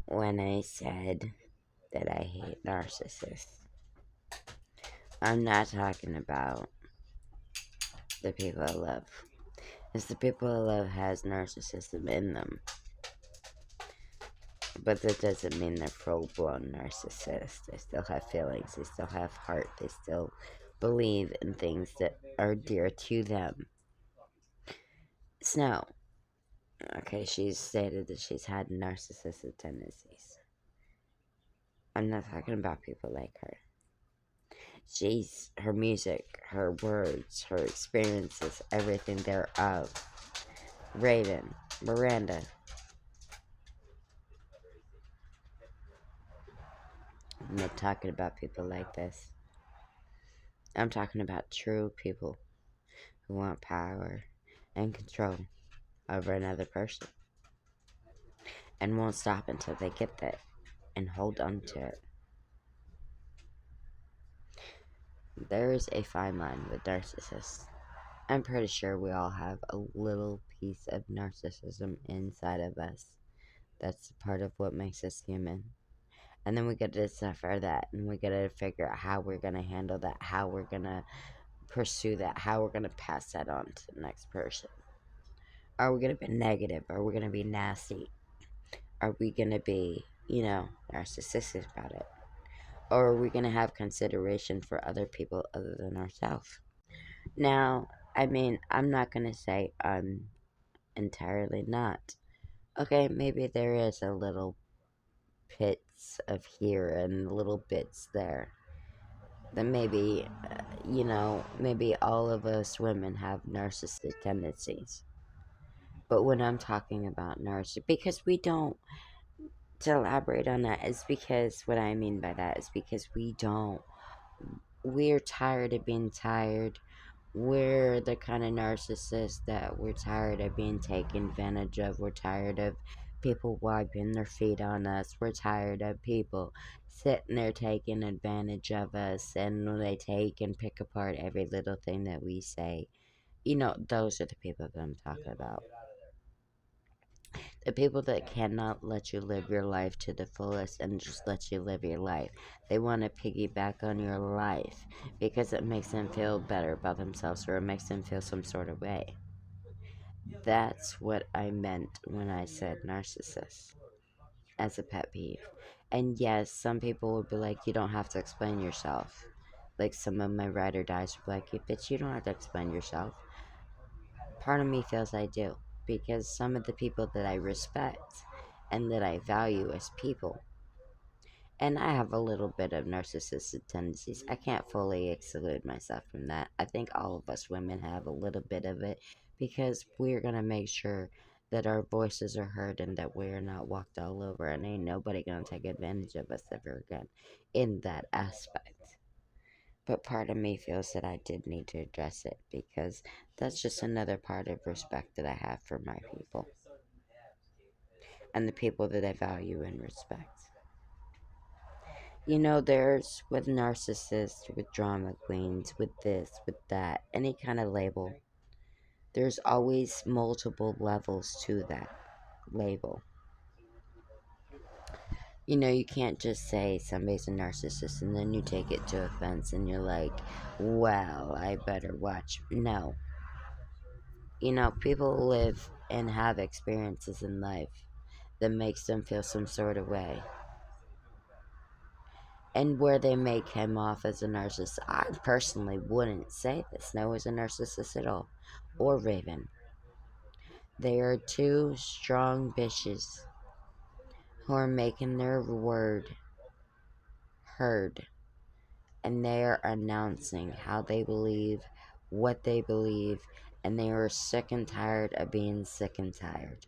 when I said that I hate narcissists. I'm not talking about the people I love. Because the people I love has narcissism in them. But that doesn't mean they're full-blown narcissists. They still have feelings. They still have heart. They still believe in things that are dear to them. Snow. Okay, she's stated that she's had narcissistic tendencies. I'm not talking about people like her. Her music, her words, her experiences, everything thereof. Raven, Miranda. I'm not talking about people like this. I'm talking about true people who want power and control over another person and won't stop until they get that and hold on to it. There is a fine line with narcissists. I'm pretty sure we all have a little piece of narcissism inside of us. That's part of what makes us human. And then we gotta decipher that, and we gotta figure out how we're gonna handle that, how we're gonna pursue that, how we're gonna pass that on to the next person. Are we gonna be negative? Are we gonna be nasty? Are we gonna be, narcissistic about it? Or are we gonna have consideration for other people other than ourselves? Now, I mean, I'm not gonna say I'm entirely not. Okay, maybe there is a little bits of here and little bits there. Then maybe, maybe all of us women have narcissistic tendencies. But when I'm talking about narcissistic, because we don't, to elaborate on that, is because what I mean by that is because we're tired of being tired. We're the kind of narcissist that we're tired of being taken advantage of. We're tired of people wiping their feet on us. We're tired of people sitting there taking advantage of us, and they take and pick apart every little thing that we say. Those are the people that I'm talking about. The people that cannot let you live your life to the fullest and just let you live your life. They want to piggyback on your life because it makes them feel better about themselves or it makes them feel some sort of way. That's what I meant when I said narcissist as a pet peeve. And yes, some people would be like, you don't have to explain yourself. Like some of my ride or dies would be like, bitch, you don't have to explain yourself. Part of me feels I do, because some of the people that I respect and that I value as people, and I have a little bit of narcissistic tendencies. I can't fully exclude myself from that. I think all of us women have a little bit of it because we're going to make sure that our voices are heard and that we're not walked all over, and ain't nobody going to take advantage of us ever again in that aspect. But part of me feels that I did need to address it because that's just another part of respect that I have for my people and the people that I value and respect. There's with narcissists, with drama queens, with this, with that, any kind of label, there's always multiple levels to that label. You can't just say somebody's a narcissist and then you take it to offense and you're like, well, I better watch. No. People live and have experiences in life that makes them feel some sort of way. And where they may come off as a narcissist, I personally wouldn't say that Snow is a narcissist at all. Or Raven. They are two strong bitches who are making their word heard. And they are announcing how they believe, what they believe, and they are sick and tired of being sick and tired.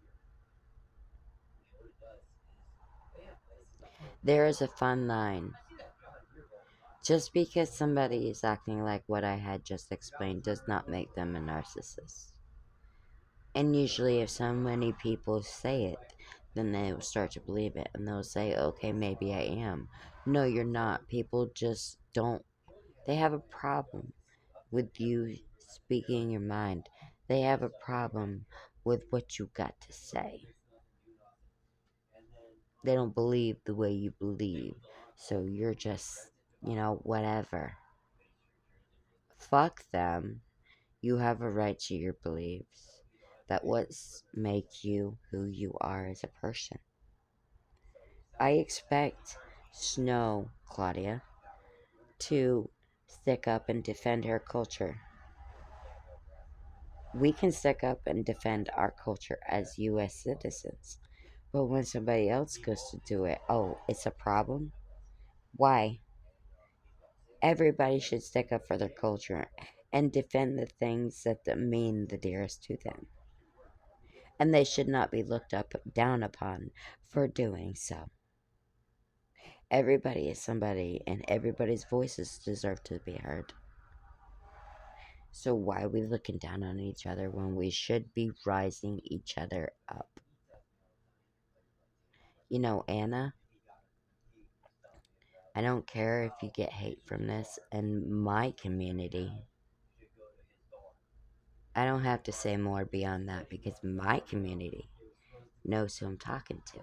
There is a fun line. Just because somebody is acting like what I had just explained does not make them a narcissist. And usually, if so many people say it, then they will start to believe it and they'll say, okay, maybe I am. No, you're not. People just don't. They have a problem with you speaking your mind, they have a problem with what you got to say. They don't believe the way you believe. So you're just, whatever. Fuck them. You have a right to your beliefs. That what make you who you are as a person. I expect Snow, Claudia, to stick up and defend her culture. We can stick up and defend our culture as US citizens. But when somebody else goes to do it, oh, it's a problem? Why? Everybody should stick up for their culture and defend the things that mean the dearest to them. And they should not be looked up down upon for doing so. Everybody is somebody, and everybody's voices deserve to be heard. So why are we looking down on each other when we should be rising each other up? Anna, I don't care if you get hate from this and my community. I don't have to say more beyond that because my community knows who I'm talking to.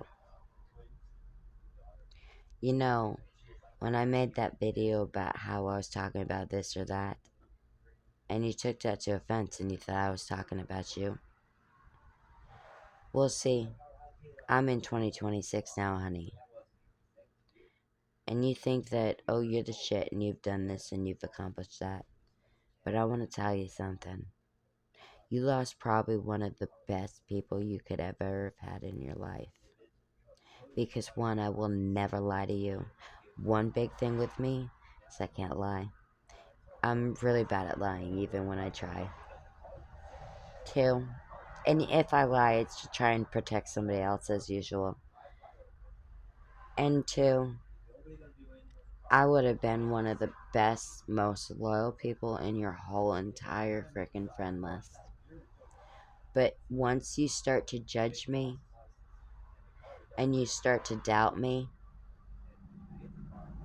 When I made that video about how I was talking about this or that, and you took that to offense and you thought I was talking about you, we'll see. I'm in 2026 now, honey. And you think that, oh, you're the shit and you've done this and you've accomplished that. But I want to tell you something. You lost probably one of the best people you could ever have had in your life. Because one, I will never lie to you. One big thing with me is I can't lie. I'm really bad at lying, even when I try. Two, and if I lie, it's to try and protect somebody else as usual. And two, I would have been one of the best, most loyal people in your whole entire freaking friend list. But once you start to judge me and you start to doubt me,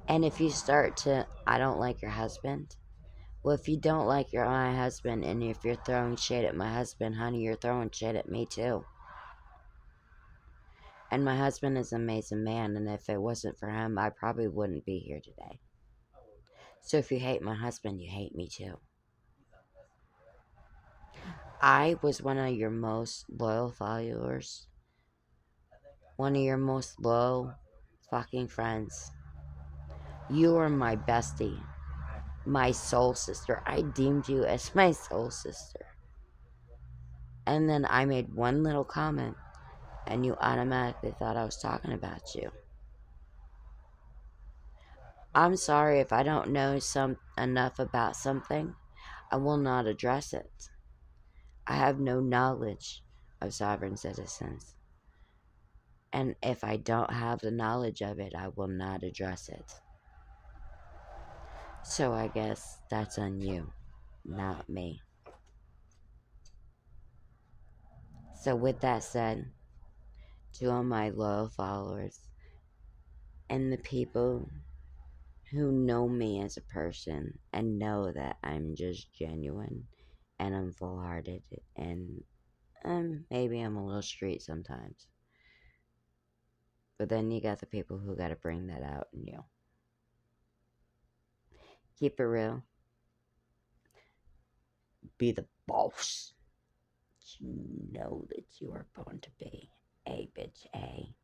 and if you start to, I don't like your husband. Well, if you don't like my husband and if you're throwing shade at my husband, honey, you're throwing shade at me too. And my husband is an amazing man, and if it wasn't for him, I probably wouldn't be here today. So if you hate my husband, you hate me too. I was one of your most loyal followers, one of your most loyal fucking friends. You were my bestie, my soul sister. I deemed you as my soul sister. And then I made one little comment, and you automatically thought I was talking about you. I'm sorry if I don't know enough about something. I will not address it. I have no knowledge of sovereign citizens. And if I don't have the knowledge of it, I will not address it. So I guess that's on you, not me. So with that said, to all my loyal followers and the people who know me as a person and know that I'm just genuine and I'm full-hearted and maybe I'm a little street sometimes. But then you got the people who got to bring that out in you. Keep it real. Be the boss. You know that you are born to be a bitch, A.